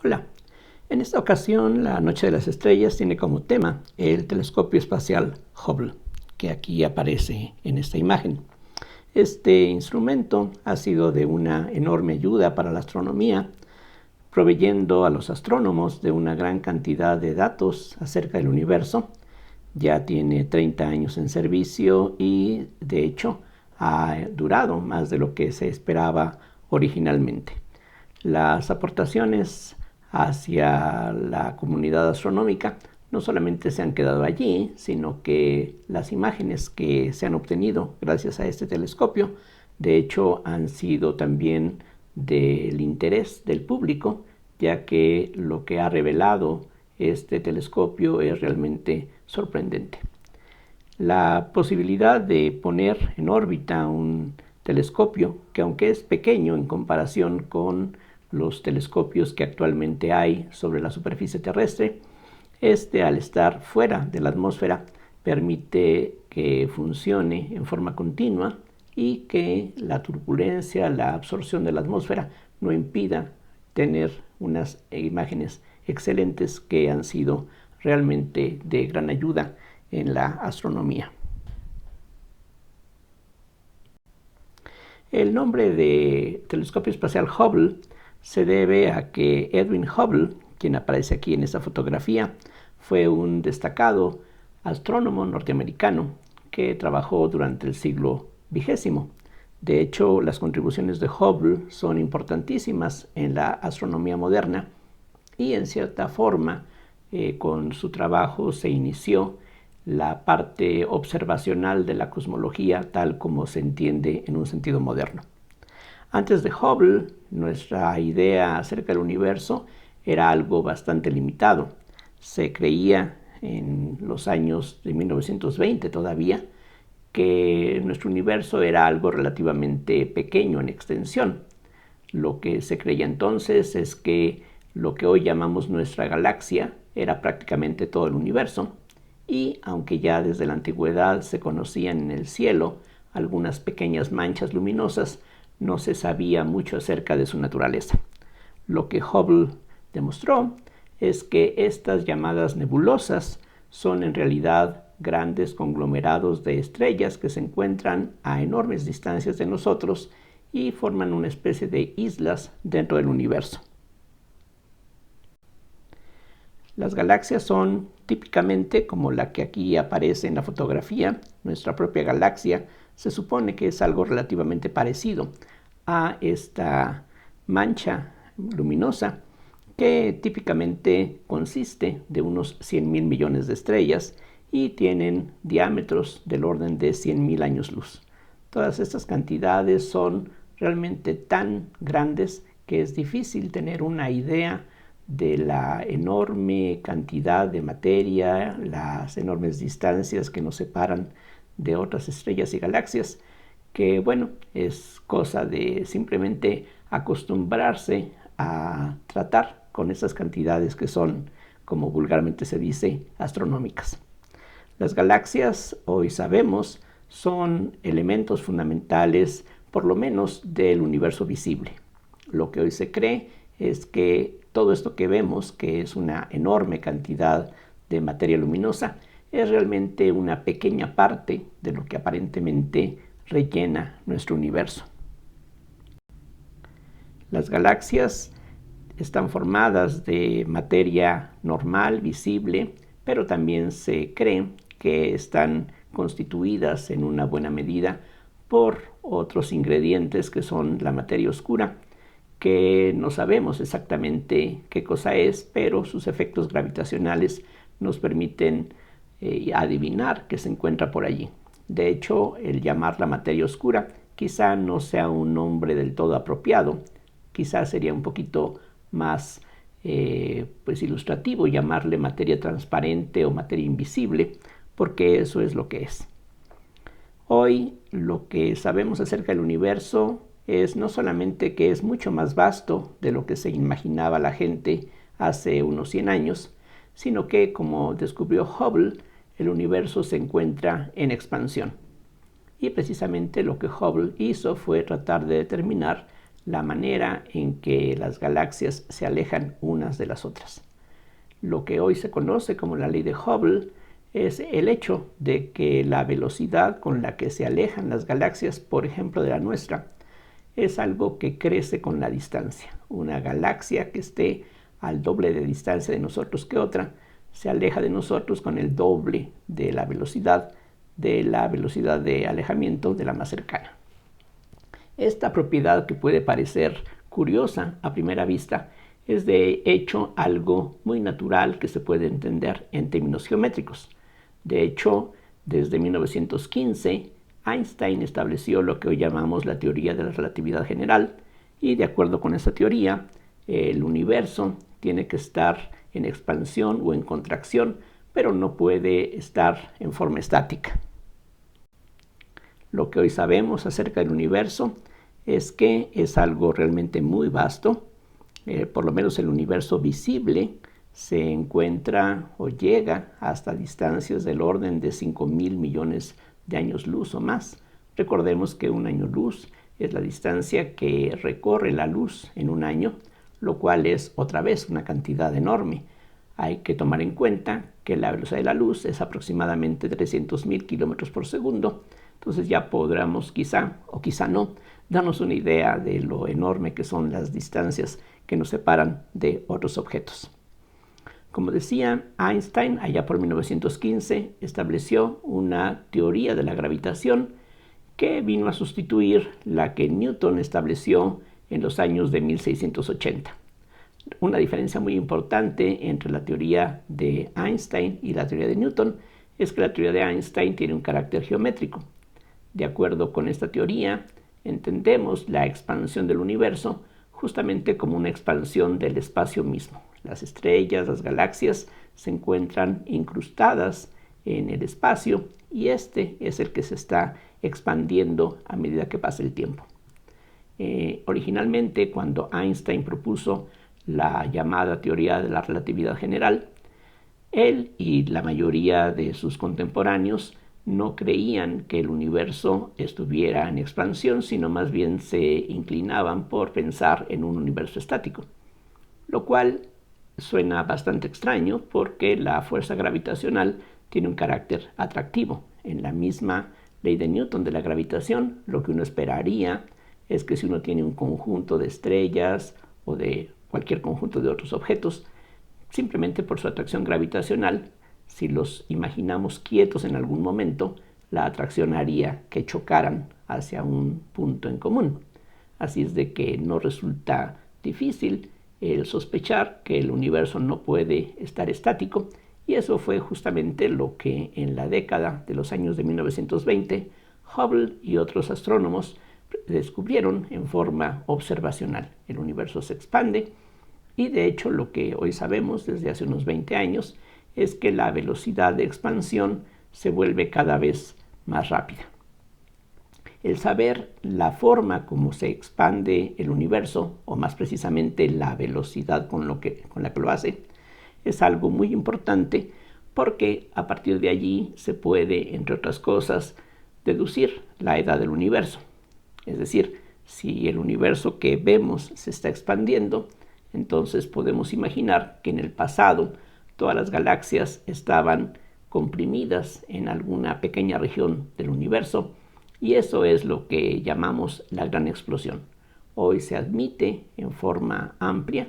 Hola, en esta ocasión la Noche de las Estrellas tiene como tema el telescopio espacial Hubble, que aquí aparece en esta imagen. Este instrumento ha sido de una enorme ayuda para la astronomía, proveyendo a los astrónomos de una gran cantidad de datos acerca del universo. Ya tiene 30 años en servicio y, de hecho, ha durado más de lo que se esperaba originalmente. Las aportaciones hacia la comunidad astronómica no solamente se han quedado allí, sino que las imágenes que se han obtenido gracias a este telescopio, de hecho, han sido también del interés del público, ya que lo que ha revelado este telescopio es realmente sorprendente. La posibilidad de poner en órbita un telescopio que, aunque es pequeño en comparación con los telescopios que actualmente hay sobre la superficie terrestre, al estar fuera de la atmósfera permite que funcione en forma continua y que la turbulencia, la absorción de la atmósfera no impida tener unas imágenes excelentes que han sido realmente de gran ayuda en la astronomía. El nombre de telescopio espacial Hubble se debe a que Edwin Hubble, quien aparece aquí en esta fotografía, fue un destacado astrónomo norteamericano que trabajó durante el siglo XX. De hecho, las contribuciones de Hubble son importantísimas en la astronomía moderna y, en cierta forma, con su trabajo se inició la parte observacional de la cosmología tal como se entiende en un sentido moderno. Antes de Hubble, nuestra idea acerca del universo era algo bastante limitado. Se creía en los años de 1920 todavía que nuestro universo era algo relativamente pequeño en extensión. Lo que se creía entonces es que lo que hoy llamamos nuestra galaxia era prácticamente todo el universo, y aunque ya desde la antigüedad se conocían en el cielo algunas pequeñas manchas luminosas, no se sabía mucho acerca de su naturaleza. Lo que Hubble demostró es que estas llamadas nebulosas son en realidad grandes conglomerados de estrellas que se encuentran a enormes distancias de nosotros y forman una especie de islas dentro del universo. Las galaxias son típicamente como la que aquí aparece en la fotografía. Nuestra propia galaxia se supone que es algo relativamente parecido a esta mancha luminosa que típicamente consiste de unos 100,000 millones de estrellas y tienen diámetros del orden de 100,000 años luz. Todas estas cantidades son realmente tan grandes que es difícil tener una idea de la enorme cantidad de materia, las enormes distancias que nos separan de otras estrellas y galaxias, que bueno, es cosa de simplemente acostumbrarse a tratar con esas cantidades que son, como vulgarmente se dice, astronómicas. Las galaxias, hoy sabemos, son elementos fundamentales, por lo menos, del universo visible. Lo que hoy se cree es que todo esto que vemos, que es una enorme cantidad de materia luminosa, es realmente una pequeña parte de lo que aparentemente rellena nuestro universo. Las galaxias están formadas de materia normal, visible, pero también se cree que están constituidas en una buena medida por otros ingredientes que son la materia oscura, que no sabemos exactamente qué cosa es, pero sus efectos gravitacionales nos permiten adivinar que se encuentra por allí. De hecho, el llamarla materia oscura quizá no sea un nombre del todo apropiado. Quizá sería un poquito más ilustrativo llamarle materia transparente o materia invisible, porque eso es lo que es. Hoy lo que sabemos acerca del universo es no solamente que es mucho más vasto de lo que se imaginaba la gente hace unos 100 años, sino que, como descubrió Hubble, el universo se encuentra en expansión. Y precisamente lo que Hubble hizo fue tratar de determinar la manera en que las galaxias se alejan unas de las otras. Lo que hoy se conoce como la ley de Hubble es el hecho de que la velocidad con la que se alejan las galaxias, por ejemplo de la nuestra, es algo que crece con la distancia. Una galaxia que esté al doble de distancia de nosotros que otra, se aleja de nosotros con el doble de la velocidad de alejamiento de la más cercana. Esta propiedad, que puede parecer curiosa a primera vista, es de hecho algo muy natural que se puede entender en términos geométricos. De hecho, desde 1915, Einstein estableció lo que hoy llamamos la teoría de la relatividad general, y de acuerdo con esa teoría, el universo tiene que estar en expansión o en contracción, pero no puede estar en forma estática. Lo que hoy sabemos acerca del universo es que es algo realmente muy vasto. Por lo menos el universo visible se encuentra o llega hasta distancias del orden de 5.000 millones de años luz o más. Recordemos que un año luz es la distancia que recorre la luz en un año, lo cual es otra vez una cantidad enorme. Hay que tomar en cuenta que la velocidad de la luz es aproximadamente 300.000 kilómetros por segundo. Entonces ya podremos quizá o quizá no darnos una idea de lo enorme que son las distancias que nos separan de otros objetos. Como decía, Einstein allá por 1915 estableció una teoría de la gravitación que vino a sustituir la que Newton estableció en los años de 1680. Una diferencia muy importante entre la teoría de Einstein y la teoría de Newton es que la teoría de Einstein tiene un carácter geométrico. De acuerdo con esta teoría, entendemos la expansión del universo justamente como una expansión del espacio mismo. Las estrellas, las galaxias se encuentran incrustadas en el espacio y este es el que se está expandiendo a medida que pasa el tiempo. Originalmente, cuando Einstein propuso la llamada teoría de la relatividad general, él y la mayoría de sus contemporáneos no creían que el universo estuviera en expansión, sino más bien se inclinaban por pensar en un universo estático, lo cual suena bastante extraño porque la fuerza gravitacional tiene un carácter atractivo. En la misma ley de Newton de la gravitación, lo que uno esperaría es que si uno tiene un conjunto de estrellas o de cualquier conjunto de otros objetos, simplemente por su atracción gravitacional, si los imaginamos quietos en algún momento, la atracción haría que chocaran hacia un punto en común. Así es de que no resulta difícil el sospechar que el universo no puede estar estático, y eso fue justamente lo que en la década de los años de 1920 Hubble y otros astrónomos descubrieron en forma observacional. El universo se expande y de hecho lo que hoy sabemos desde hace unos 20 años es que la velocidad de expansión se vuelve cada vez más rápida. El saber la forma como se expande el universo, o más precisamente la velocidad con la que lo hace, es algo muy importante porque a partir de allí se puede, entre otras cosas, deducir la edad del universo. Es decir, si el universo que vemos se está expandiendo, entonces podemos imaginar que en el pasado todas las galaxias estaban comprimidas en alguna pequeña región del universo, y eso es lo que llamamos la gran explosión. Hoy se admite en forma amplia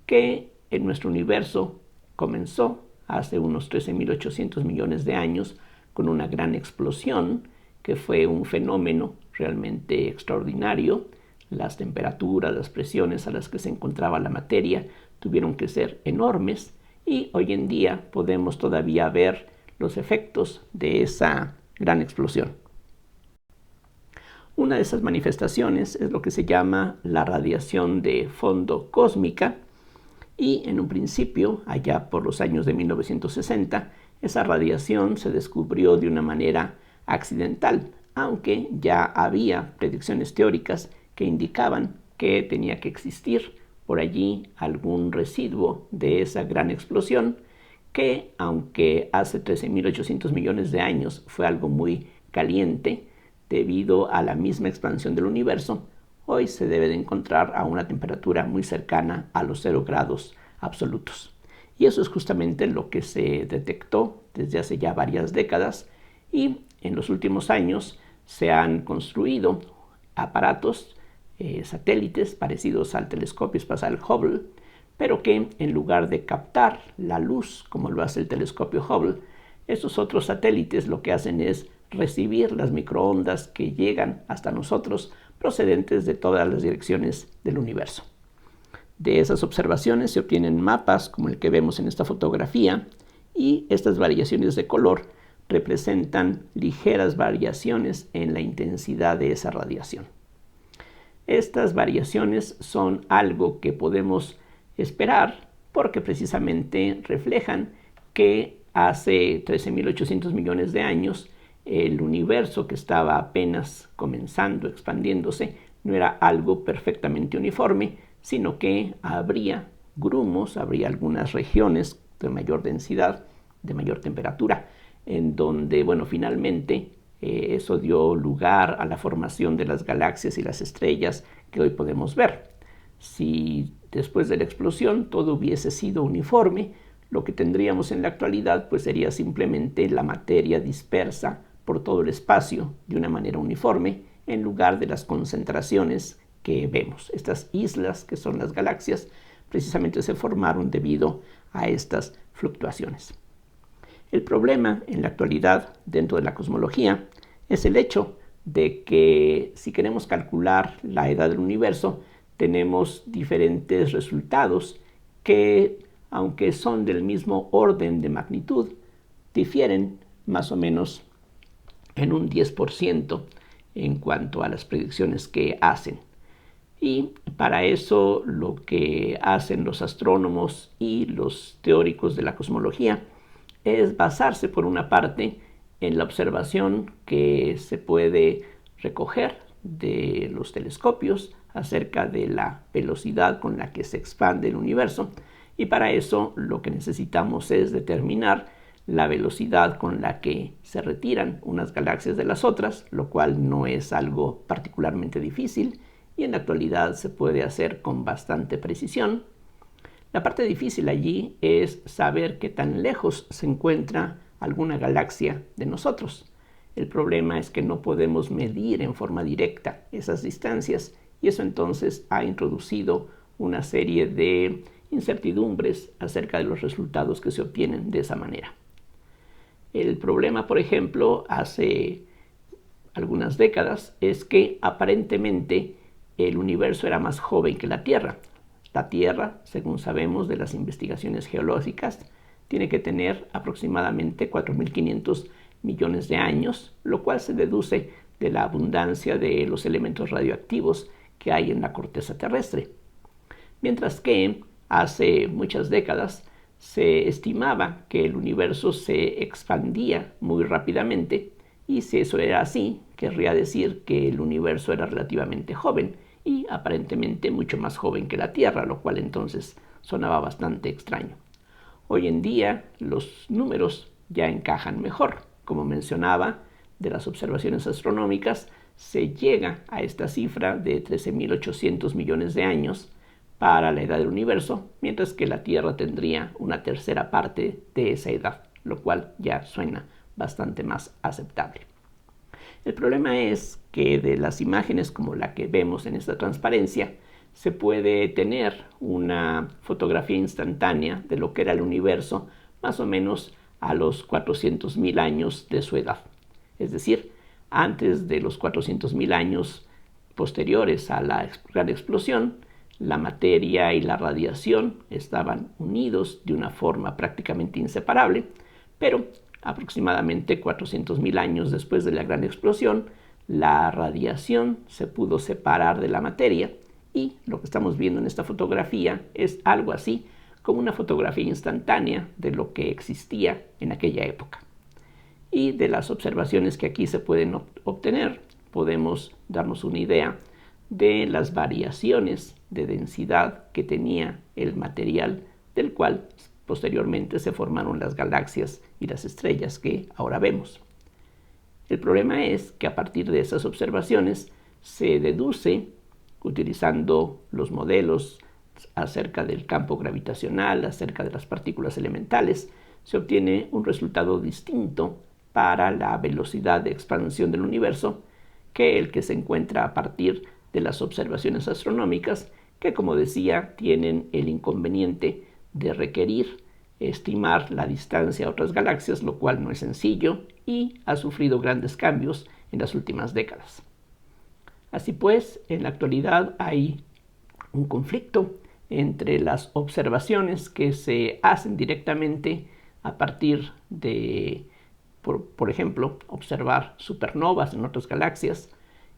que en nuestro universo comenzó hace unos 13.800 millones de años con una gran explosión que fue un fenómeno realmente extraordinario. Las temperaturas, las presiones a las que se encontraba la materia tuvieron que ser enormes, y hoy en día podemos todavía ver los efectos de esa gran explosión. Una de esas manifestaciones es lo que se llama la radiación de fondo cósmica, y en un principio, allá por los años de 1960, esa radiación se descubrió de una manera accidental, aunque ya había predicciones teóricas que indicaban que tenía que existir por allí algún residuo de esa gran explosión que, aunque hace 13.800 millones de años fue algo muy caliente debido a la misma expansión del universo, hoy se debe de encontrar a una temperatura muy cercana a los 0 grados absolutos. Y eso es justamente lo que se detectó desde hace ya varias décadas, y en los últimos años se han construido aparatos, satélites parecidos al telescopio espacial Hubble, pero que en lugar de captar la luz como lo hace el telescopio Hubble, estos otros satélites lo que hacen es recibir las microondas que llegan hasta nosotros procedentes de todas las direcciones del universo. De esas observaciones se obtienen mapas como el que vemos en esta fotografía, y estas variaciones de color representan ligeras variaciones en la intensidad de esa radiación. Estas variaciones son algo que podemos esperar porque precisamente reflejan que hace 13.800 millones de años el universo, que estaba apenas comenzando, expandiéndose, no era algo perfectamente uniforme, sino que habría grumos, habría algunas regiones de mayor densidad, de mayor temperatura, en donde, bueno, finalmente eso dio lugar a la formación de las galaxias y las estrellas que hoy podemos ver. Si después de la explosión todo hubiese sido uniforme, lo que tendríamos en la actualidad pues sería simplemente la materia dispersa por todo el espacio de una manera uniforme, en lugar de las concentraciones que vemos. Estas islas, que son las galaxias, precisamente se formaron debido a estas fluctuaciones. El problema en la actualidad dentro de la cosmología es el hecho de que si queremos calcular la edad del universo, tenemos diferentes resultados que, aunque son del mismo orden de magnitud, difieren más o menos en un 10% en cuanto a las predicciones que hacen. Y para eso lo que hacen los astrónomos y los teóricos de la cosmología es basarse, por una parte, en la observación que se puede recoger de los telescopios acerca de la velocidad con la que se expande el universo, y para eso lo que necesitamos es determinar la velocidad con la que se retiran unas galaxias de las otras, lo cual no es algo particularmente difícil y en la actualidad se puede hacer con bastante precisión. La parte difícil allí es saber qué tan lejos se encuentra alguna galaxia de nosotros. El problema es que no podemos medir en forma directa esas distancias, y eso entonces ha introducido una serie de incertidumbres acerca de los resultados que se obtienen de esa manera. El problema, por ejemplo, hace algunas décadas, es que aparentemente el universo era más joven que la Tierra. La Tierra, según sabemos de las investigaciones geológicas, tiene que tener aproximadamente 4.500 millones de años, lo cual se deduce de la abundancia de los elementos radioactivos que hay en la corteza terrestre. Mientras que hace muchas décadas se estimaba que el universo se expandía muy rápidamente, y si eso era así, querría decir que el universo era relativamente joven y aparentemente mucho más joven que la Tierra, lo cual entonces sonaba bastante extraño. Hoy en día los números ya encajan mejor. Como mencionaba, de las observaciones astronómicas se llega a esta cifra de 13.800 millones de años para la edad del universo, mientras que la Tierra tendría una tercera parte de esa edad, lo cual ya suena bastante más aceptable. El problema es que de las imágenes como la que vemos en esta transparencia, se puede tener una fotografía instantánea de lo que era el universo más o menos a los 400.000 años de su edad. Es decir, antes de los 400.000 años posteriores a la gran explosión, la materia y la radiación estaban unidos de una forma prácticamente inseparable, pero aproximadamente 400.000 años después de la gran explosión, la radiación se pudo separar de la materia, y lo que estamos viendo en esta fotografía es algo así como una fotografía instantánea de lo que existía en aquella época. Y de las observaciones que aquí se pueden obtener, podemos darnos una idea de las variaciones de densidad que tenía el material del cual posteriormente se formaron las galaxias y las estrellas que ahora vemos. El problema es que a partir de esas observaciones se deduce utilizando los modelos acerca del campo gravitacional, acerca de las partículas elementales, se obtiene un resultado distinto para la velocidad de expansión del universo que el que se encuentra a partir de las observaciones astronómicas, que, como decía, tienen el inconveniente de requerir estimar la distancia a otras galaxias, lo cual no es sencillo y ha sufrido grandes cambios en las últimas décadas. Así pues, en la actualidad hay un conflicto entre las observaciones que se hacen directamente a partir de, por ejemplo, observar supernovas en otras galaxias,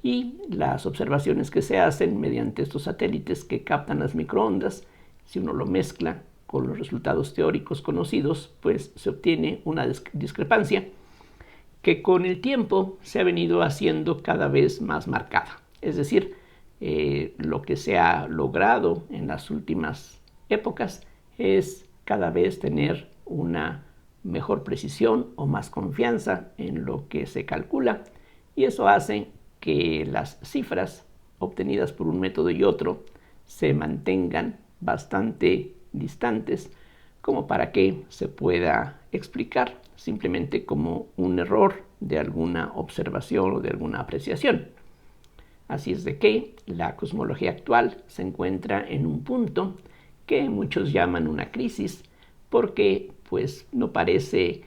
y las observaciones que se hacen mediante estos satélites que captan las microondas. Si uno lo mezcla con los resultados teóricos conocidos, pues se obtiene una discrepancia que con el tiempo se ha venido haciendo cada vez más marcada. Es decir, lo que se ha logrado en las últimas épocas es cada vez tener una mejor precisión o más confianza en lo que se calcula, y eso hace que las cifras obtenidas por un método y otro se mantengan bastante distantes, como para que se pueda explicar simplemente como un error de alguna observación o de alguna apreciación. Así es de que la cosmología actual se encuentra en un punto que muchos llaman una crisis, porque pues no parece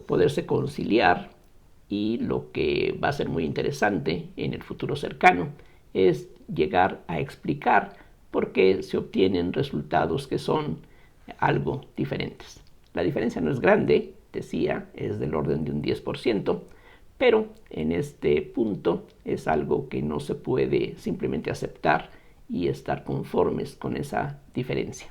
poderse conciliar, y lo que va a ser muy interesante en el futuro cercano es llegar a explicar por qué se obtienen resultados que son algo diferentes. La diferencia no es grande, decía, es del orden de un 10%, pero en este punto es algo que no se puede simplemente aceptar y estar conformes con esa diferencia.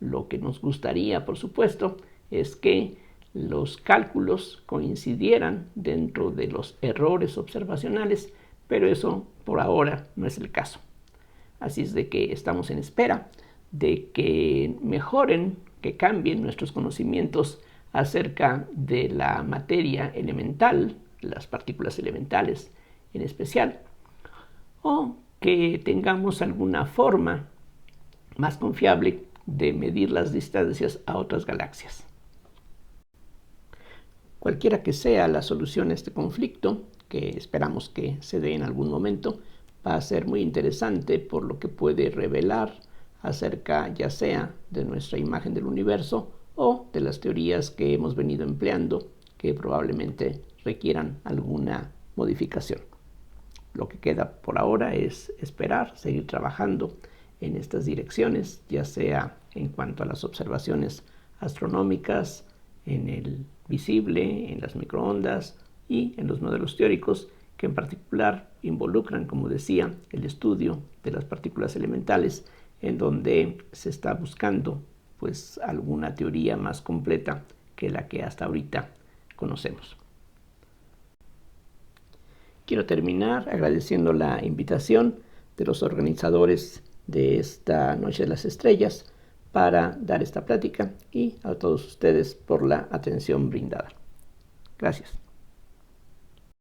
Lo que nos gustaría, por supuesto, es que los cálculos coincidieran dentro de los errores observacionales, pero eso por ahora no es el caso. Así es de que estamos en espera de que mejoren, que cambien nuestros conocimientos acerca de la materia elemental, las partículas elementales en especial, o que tengamos alguna forma más confiable de medir las distancias a otras galaxias. Cualquiera que sea la solución a este conflicto, que esperamos que se dé en algún momento, va a ser muy interesante por lo que puede revelar acerca ya sea de nuestra imagen del universo o de las teorías que hemos venido empleando, que probablemente requieran alguna modificación. Lo que queda por ahora es esperar, seguir trabajando en estas direcciones, ya sea en cuanto a las observaciones astronómicas, en el visible, en las microondas y en los modelos teóricos, que en particular involucran, como decía, el estudio de las partículas elementales, en donde se está buscando pues alguna teoría más completa que la que hasta ahorita conocemos. Quiero terminar agradeciendo la invitación de los organizadores de esta Noche de las Estrellas para dar esta plática, y a todos ustedes por la atención brindada. Gracias.